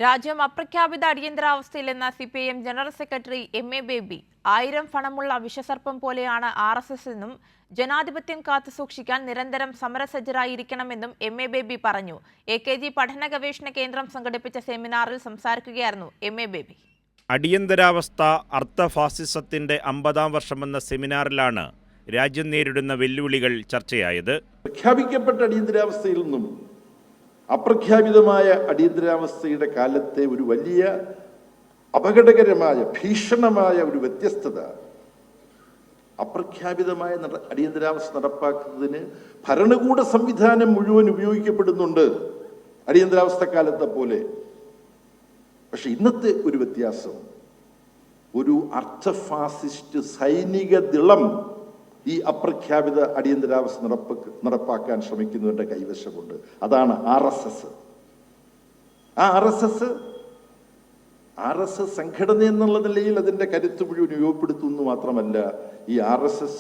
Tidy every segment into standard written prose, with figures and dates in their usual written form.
രാജ്യം അപ്രഖ്യാപിത അടിയന്തരാവസ്ഥയിലെന്ന CPIM general secretary MA baby 1000 ഫണമുള്ള വിഷസർപ്പം പോലെയാണ് RSS എന്നും ജനാധിപത്യം കാത്തുസൂക്ഷിക്കാൻ നിരന്തരം സമരസജ്ജരായിരിക്കണമെന്നും MA ബേബി പറഞ്ഞു. AKG പഠന ഗവേഷണ കേന്ദ്രം സംഘടിപ്പിച്ച സെമിനാറിൽ സംസാരിക്കുകയായിരുന്നു MA ബേബി. അടിയന്തരാവസ്ഥ അർത്ഥഫാസിസത്തിന്റെ 50ാം വർഷമെന്ന സെമിനാറിലാണ് രാജ്യം നേരിടുന്ന വെല്ലുവിളികൾ ചർച്ചയായത്. പ്രഖ്യാപിക്കപ്പെട്ട അടിയന്തരാവസ്ഥയിൽ നിന്നും അപ്രഖ്യാപിതമായ അടിയന്തരാവസ്ഥയുടെ കാലത്തെ ഒരു വലിയ അപകടകരമായ ഭീഷണമായ ഒരു വ്യത്യസ്തത, അപ്രഖ്യാപിതമായ അടിയന്തരാവസ്ഥ നടപ്പാക്കുന്നതിന് ഭരണകൂട സംവിധാനം മുഴുവൻ ഉപയോഗിക്കപ്പെടുന്നുണ്ട് അടിയന്തരാവസ്ഥ കാലത്തെ പോലെ. പക്ഷെ ഇന്നത്തെ ഒരു വ്യത്യാസം, ഒരു അർത്ഥഫാസിസ്റ്റ് സൈനിക ദിളം ഈ അപ്രഖ്യാപിത അടിയന്തരാവസ്ഥ നടപ്പാക്കാൻ ശ്രമിക്കുന്നവരുടെ കൈവശമുണ്ട്. അതാണ് RSS. ആ RSS സംഘടന എന്നുള്ള നിലയിൽ അതിൻ്റെ കരുത്ത് മുഴുവൻ ഉപയോഗപ്പെടുത്തുന്നു മാത്രമല്ല, ഈ RSS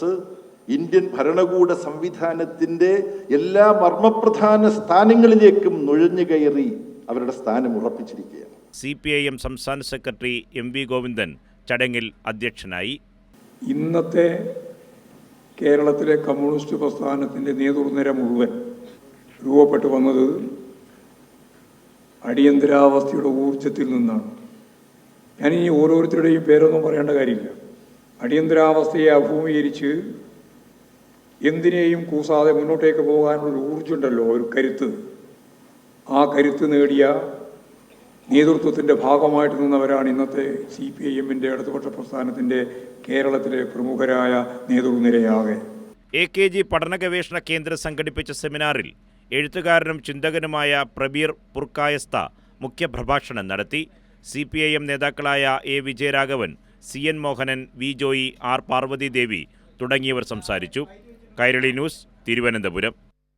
ഇന്ത്യൻ ഭരണകൂട സംവിധാനത്തിൻ്റെ എല്ലാ മർമ്മപ്രധാന സ്ഥാനങ്ങളിലേക്കും നുഴഞ്ഞു കയറി അവരുടെ സ്ഥാനം ഉറപ്പിച്ചിരിക്കുകയാണ്. CPIM സംസ്ഥാന സെക്രട്ടറി MV ഗോവിന്ദൻ ചടങ്ങിൽ അധ്യക്ഷനായി. ഇന്നത്തെ കേരളത്തിലെ കമ്മ്യൂണിസ്റ്റ് പ്രസ്ഥാനത്തിൻ്റെ നേതൃനിര മുഴുവൻ രൂപപ്പെട്ടു വന്നത് അടിയന്തരാവസ്ഥയുടെ ഊർജത്തിൽ നിന്നാണ്. ഞാനീ ഓരോരുത്തരുടെയും പേരൊന്നും പറയേണ്ട കാര്യമില്ല. അടിയന്തരാവസ്ഥയെ അഭിമുഖീകരിച്ച് എന്തിനേയും കൂസാതെ മുന്നോട്ടേക്ക് പോകാനുള്ളൊരു ഊർജ്ജമുണ്ടല്ലോ, ഒരു കരുത്ത്. ആ കരുത്ത് നേടിയ നേതൃത്വത്തിൻ്റെ ഭാഗമായിട്ട് നിന്നവരാണ് ഇന്നത്തെ CPIM-ൻ്റെ ഇടതുപക്ഷ പ്രസ്ഥാനത്തിൻ്റെ കേരളത്തിലെ പ്രമുഖരായ നേതൃനിരയാകെ. AKG പഠന ഗവേഷണ കേന്ദ്രം സംഘടിപ്പിച്ച സെമിനാറിൽ എഴുത്തുകാരനും ചിന്തകനുമായ പ്രബീർ പുർക്കായസ്ത മുഖ്യപ്രഭാഷണം നടത്തി. CPIM നേതാക്കളായ A Vijayaraghavan, CN Mohanan, V Joy, R Parvathi ദേവി തുടങ്ങിയവർ സംസാരിച്ചു. കൈരളി ന്യൂസ്, തിരുവനന്തപുരം.